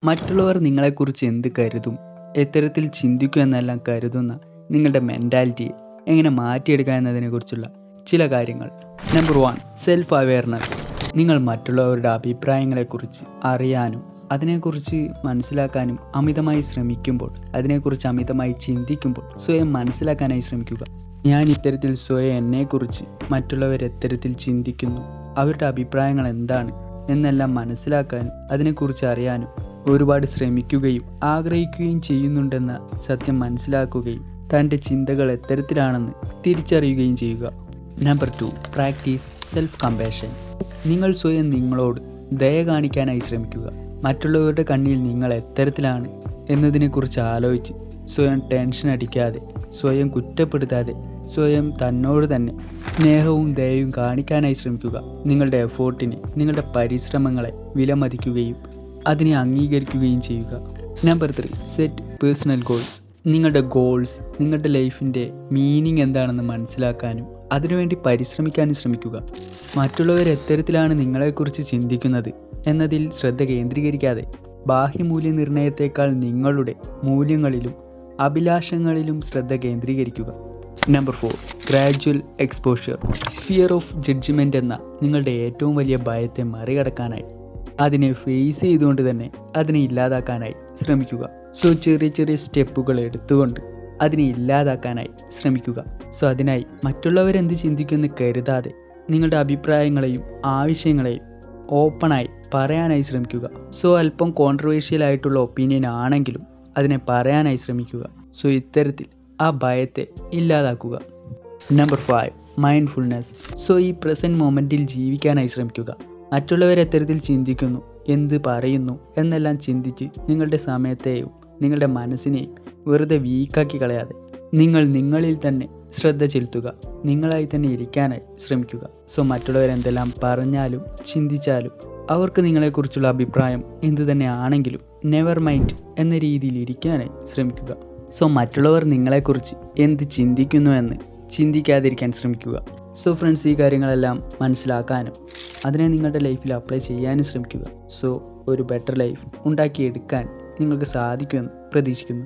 മറ്റുള്ളവർ നിങ്ങളെക്കുറിച്ച് എന്ത് കരുതും, എത്തരത്തിൽ ചിന്തിക്കും എന്നെല്ലാം കരുതുന്ന നിങ്ങളുടെ മെൻറ്റാലിറ്റിയെ എങ്ങനെ മാറ്റിയെടുക്കുക എന്നതിനെക്കുറിച്ചുള്ള ചില കാര്യങ്ങൾ. Number 1, self awareness. നിങ്ങൾ മറ്റുള്ളവരുടെ അഭിപ്രായങ്ങളെക്കുറിച്ച് അറിയാനും അതിനെക്കുറിച്ച് മനസ്സിലാക്കാനും അമിതമായി ശ്രമിക്കുമ്പോൾ, അതിനെക്കുറിച്ച് അമിതമായി ചിന്തിക്കുമ്പോൾ സ്വയം മനസ്സിലാക്കാനായി ശ്രമിക്കുക. ഞാൻ ഇത്തരത്തിൽ സ്വയം എന്നെക്കുറിച്ച് മറ്റുള്ളവർ എത്തരത്തിൽ ചിന്തിക്കുന്നു, അവരുടെ അഭിപ്രായങ്ങൾ എന്താണ് എന്നെല്ലാം മനസ്സിലാക്കാനും അതിനെക്കുറിച്ച് അറിയാനും ഒരുപാട് ശ്രമിക്കുകയും ആഗ്രഹിക്കുകയും ചെയ്യുന്നുണ്ടെന്ന സത്യം മനസ്സിലാക്കുകയും തൻ്റെ ചിന്തകൾ എത്തരത്തിലാണെന്ന് തിരിച്ചറിയുകയും ചെയ്യുക. Number 2, practice self compassion. നിങ്ങൾ സ്വയം നിങ്ങളോട് ദയ കാണിക്കാനായി ശ്രമിക്കുക. മറ്റുള്ളവരുടെ കണ്ണിൽ നിങ്ങൾ എത്തരത്തിലാണ് എന്നതിനെക്കുറിച്ച് ആലോചിച്ച് സ്വയം ടെൻഷൻ അടിക്കാതെ, സ്വയം കുറ്റപ്പെടുത്താതെ, സ്വയം തന്നോട് തന്നെ സ്നേഹവും ദയയും കാണിക്കാനായി ശ്രമിക്കുക. നിങ്ങളുടെ എഫേർട്ടിനെ, നിങ്ങളുടെ പരിശ്രമങ്ങളെ വിലമതിക്കുകയും അതിനെ അംഗീകരിക്കുകയും ചെയ്യുക. Number 3, set personal goals. നിങ്ങളുടെ ഗോൾസ്, നിങ്ങളുടെ ലൈഫിൻ്റെ മീനിങ് എന്താണെന്ന് മനസ്സിലാക്കാനും അതിനുവേണ്ടി പരിശ്രമിക്കാനും ശ്രമിക്കുക. മറ്റുള്ളവർ എത്തരത്തിലാണ് നിങ്ങളെക്കുറിച്ച് ചിന്തിക്കുന്നത് എന്നതിൽ ശ്രദ്ധ കേന്ദ്രീകരിക്കാതെ ബാഹ്യമൂല്യനിർണ്ണയത്തേക്കാൾ നിങ്ങളുടെ മൂല്യങ്ങളിലും അഭിലാഷങ്ങളിലും ശ്രദ്ധ കേന്ദ്രീകരിക്കുക. Number 4, gradual exposure. Fear of judgement എന്ന നിങ്ങളുടെ ഏറ്റവും വലിയ ഭയത്തെ മറികടക്കാനായി, അതിനെ ഫേസ് ചെയ്തുകൊണ്ട് തന്നെ അതിനെ ഇല്ലാതാക്കാനായി ശ്രമിക്കുക. ചെറിയ ചെറിയ സ്റ്റെപ്പുകൾ എടുത്തുകൊണ്ട് അതിനെ ഇല്ലാതാക്കാനായി ശ്രമിക്കുക. അതിനായി മറ്റുള്ളവരെന്ത് ചിന്തിക്കുമെന്ന് കരുതാതെ നിങ്ങളുടെ അഭിപ്രായങ്ങളെയും ആവശ്യങ്ങളെയും ഓപ്പണായി പറയാനായി ശ്രമിക്കുക. അല്പം കോൺട്രവേഴ്ഷ്യൽ ആയിട്ടുള്ള ഒപ്പീനിയൻ ആണെങ്കിലും അതിനെ പറയാനായി ശ്രമിക്കുക. ഇത്തരത്തിൽ ആ ഭയത്തെ ഇല്ലാതാക്കുക. Number 5, mindfulness. ഈ പ്രസൻറ്റ് മൊമെൻറ്റിൽ ജീവിക്കാനായി ശ്രമിക്കുക. മറ്റുള്ളവർ എത്തരത്തിൽ ചിന്തിക്കുന്നു, എന്ത് പറയുന്നു എന്നെല്ലാം ചിന്തിച്ച് നിങ്ങളുടെ സമയത്തെയും നിങ്ങളുടെ മനസ്സിനെയും വെറുതെ വീക്കാക്കി കളയാതെ നിങ്ങൾ നിങ്ങളിൽ തന്നെ ശ്രദ്ധ ചെലുത്തുക. നിങ്ങളായി തന്നെ ഇരിക്കാനായി ശ്രമിക്കുക. മറ്റുള്ളവരെന്തെല്ലാം പറഞ്ഞാലും ചിന്തിച്ചാലും അവർക്ക് നിങ്ങളെക്കുറിച്ചുള്ള അഭിപ്രായം എന്തു തന്നെ ആണെങ്കിലും നെവർ മൈൻഡ് എന്ന രീതിയിൽ ഇരിക്കാനായി ശ്രമിക്കുക. മറ്റുള്ളവർ നിങ്ങളെക്കുറിച്ച് എന്ത് ചിന്തിക്കുന്നു എന്ന് ചിന്തിക്കാതിരിക്കാൻ ശ്രമിക്കുക. ഫ്രണ്ട്സ്, ഈ കാര്യങ്ങളെല്ലാം മനസ്സിലാക്കാനും അതിനെ നിങ്ങളുടെ ലൈഫിൽ അപ്ലൈ ചെയ്യാനും ശ്രമിക്കുക. ഒരു ബെറ്റർ ലൈഫ് ഉണ്ടാക്കിയെടുക്കാൻ നിങ്ങൾക്ക് സാധിക്കുമെന്ന് പ്രതീക്ഷിക്കുന്നു.